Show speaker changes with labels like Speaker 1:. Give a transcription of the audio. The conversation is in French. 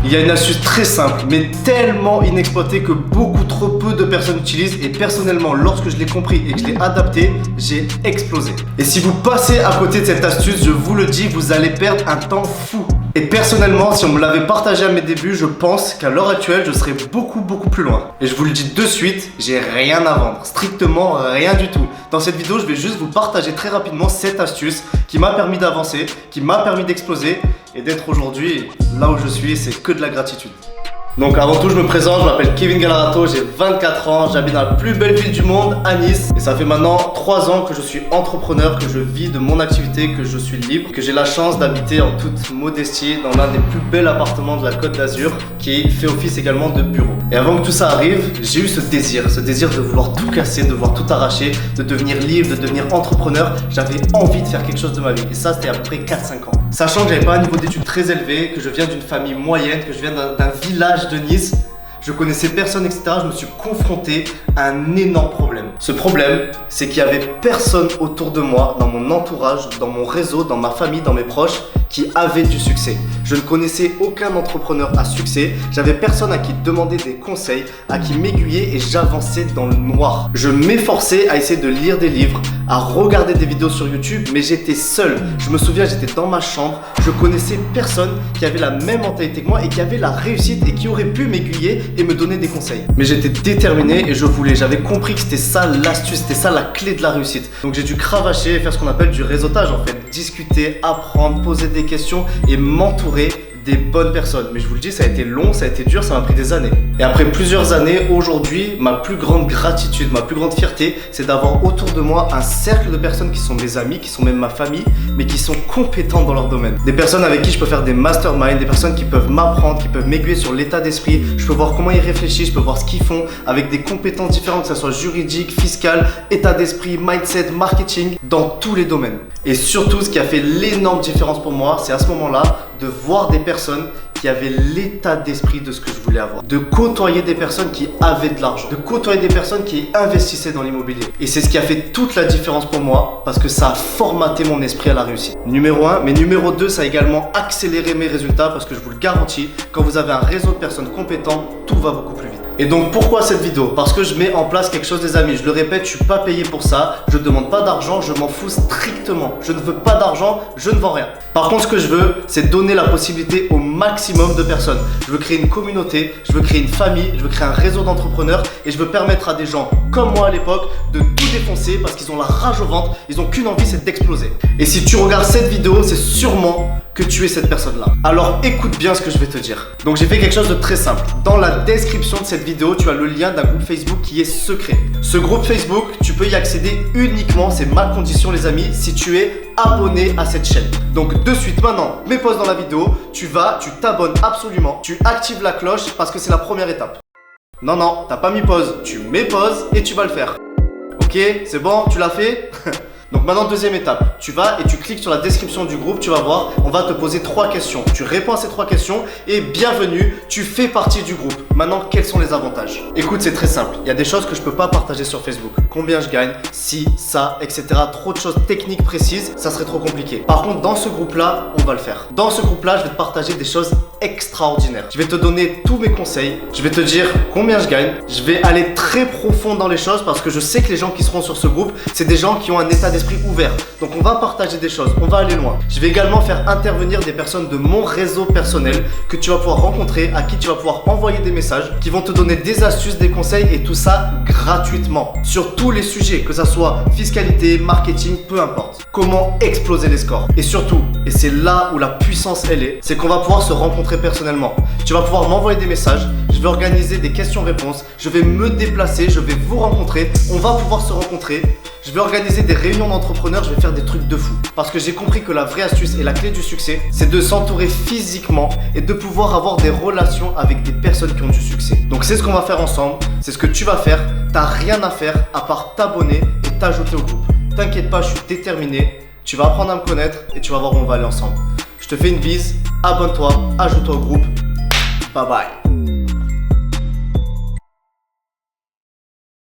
Speaker 1: Il y a une astuce très simple, mais tellement inexploitée que beaucoup trop peu de personnes utilisent. Et personnellement, lorsque je l'ai compris et que je l'ai adapté, j'ai explosé. Et si vous passez à côté de cette astuce, je vous le dis, vous allez perdre un temps fou. Et personnellement, si on me l'avait partagé à mes débuts, je pense qu'à l'heure actuelle, je serais beaucoup plus loin. Et je vous le dis de suite, j'ai rien à vendre, strictement rien du tout. Dans cette vidéo, je vais juste vous partager très rapidement cette astuce qui m'a permis d'avancer, qui m'a permis d'exploser et d'être aujourd'hui là où je suis. C'est que de la gratitude. Donc avant tout, je me présente, je m'appelle Kevin Galarato, j'ai 24 ans, j'habite dans la plus belle ville du monde, à Nice. Et ça fait maintenant 3 ans que je suis entrepreneur, que je vis de mon activité, que je suis libre, que j'ai la chance d'habiter en toute modestie dans l'un des plus bels appartements de la Côte d'Azur qui fait office également de bureau. Et avant que tout ça arrive, j'ai eu ce désir de vouloir tout casser, de vouloir tout arracher, de devenir libre, de devenir entrepreneur. J'avais envie de faire quelque chose de ma vie et ça c'était à peu près 4-5 ans. Sachant que j'avais pas un niveau d'études très élevé, que je viens d'une famille moyenne, que je viens d'un village de Nice, je connaissais personne, etc. Je me suis confronté à un énorme problème. Ce problème, c'est qu'il y avait personne autour de moi, dans mon entourage, dans mon réseau, dans ma famille, dans mes proches, qui avait du succès. Je ne connaissais aucun entrepreneur à succès. J'avais personne à qui demander des conseils, à qui m'aiguiller et j'avançais dans le noir. Je m'efforçais à essayer de lire des livres, à regarder des vidéos sur YouTube, mais j'étais seul. Je me souviens, j'étais dans ma chambre, je connaissais personne qui avait la même mentalité que moi et qui avait la réussite et qui aurait pu m'aiguiller et me donner des conseils. Mais j'étais déterminé et je voulais. J'avais compris que c'était ça l'astuce, c'était ça la clé de la réussite. Donc j'ai dû cravacher et faire ce qu'on appelle du réseautage en fait. Discuter, apprendre, poser des questions et m'entourer des bonnes personnes. Mais je vous le dis, ça a été long, ça a été dur, ça m'a pris des années. Et après plusieurs années, aujourd'hui, ma plus grande gratitude, ma plus grande fierté, c'est d'avoir autour de moi un cercle de personnes qui sont mes amis, qui sont même ma famille, mais qui sont compétentes dans leur domaine. Des personnes avec qui je peux faire des masterminds, des personnes qui peuvent m'apprendre, qui peuvent m'aiguiller sur l'état d'esprit. Je peux voir comment ils réfléchissent, je peux voir ce qu'ils font avec des compétences différentes, que ce soit juridique, fiscal, état d'esprit, mindset, marketing, dans tous les domaines. Et surtout, ce qui a fait l'énorme différence pour moi, c'est à ce moment-là de voir des personnes qui avaient l'état d'esprit de ce que je voulais avoir. De côtoyer des personnes qui avaient de l'argent. De côtoyer des personnes qui investissaient dans l'immobilier. Et c'est ce qui a fait toute la différence pour moi parce que ça a formaté mon esprit à la réussite. Numéro 1, mais numéro 2, ça a également accéléré mes résultats parce que je vous le garantis, quand vous avez un réseau de personnes compétentes, tout va beaucoup plus vite. Et donc pourquoi cette vidéo? Parce que je mets en place quelque chose, les amis. Je le répète, je suis pas payé pour ça. Je ne demande pas d'argent, je m'en fous strictement. Je ne veux pas d'argent, je ne vends rien. Par contre, ce que je veux, c'est donner la possibilité au maximum de personnes. Je veux créer une communauté, je veux créer une famille, je veux créer un réseau d'entrepreneurs et je veux permettre à des gens comme moi à l'époque de tout défoncer parce qu'ils ont la rage au ventre, ils n'ont qu'une envie, c'est d'exploser. Et si tu regardes cette vidéo, c'est sûrement que tu es cette personne-là. Alors écoute bien ce que je vais te dire. Donc j'ai fait quelque chose de très simple. Dans la description de cette vidéo, tu as le lien d'un groupe Facebook qui est secret. Ce groupe Facebook, tu peux y accéder uniquement, c'est ma condition les amis, si tu es abonné à cette chaîne. Donc de suite maintenant, mets pause dans la vidéo, tu t'abonnes absolument, tu actives la cloche parce que c'est la première étape. Non, t'as pas mis pause, tu mets pause et tu vas le faire. Ok, c'est bon, tu l'as fait? Donc maintenant, deuxième étape, tu vas et tu cliques sur la description du groupe, tu vas voir, on va te poser 3 questions. Tu réponds à ces 3 questions et bienvenue, tu fais partie du groupe. Maintenant, quels sont les avantages? Écoute, c'est très simple, il y a des choses que je peux pas partager sur Facebook. Combien je gagne, si, ça, etc. Trop de choses techniques précises, ça serait trop compliqué. Par contre, dans ce groupe-là, on va le faire. Dans ce groupe-là, je vais te partager des choses extraordinaires. Je vais te donner tous mes conseils, je vais te dire combien je gagne. Je vais aller très profond dans les choses parce que je sais que les gens qui seront sur ce groupe, c'est des gens qui ont un état d'esprit ouvert. Donc on va partager des choses, on va aller loin. Je vais également faire intervenir des personnes de mon réseau personnel que tu vas pouvoir rencontrer, à qui tu vas pouvoir envoyer des messages, qui vont te donner des astuces, des conseils et tout ça gratuitement. Sur tous les sujets, que ça soit fiscalité, marketing, peu importe. Comment exploser les scores. Et surtout, et c'est là où la puissance elle est, c'est qu'on va pouvoir se rencontrer personnellement. Tu vas pouvoir m'envoyer des messages, je vais organiser des questions-réponses, je vais me déplacer, je vais vous rencontrer, on va pouvoir se rencontrer. Je vais organiser des réunions d'entrepreneurs, je vais faire des trucs de fou. Parce que j'ai compris que la vraie astuce et la clé du succès, c'est de s'entourer physiquement et de pouvoir avoir des relations avec des personnes qui ont du succès. Donc c'est ce qu'on va faire ensemble, c'est ce que tu vas faire. T'as rien à faire à part t'abonner et t'ajouter au groupe. T'inquiète pas, je suis déterminé. Tu vas apprendre à me connaître et tu vas voir où on va aller ensemble. Je te fais une bise, abonne-toi, ajoute-toi au groupe. Bye bye.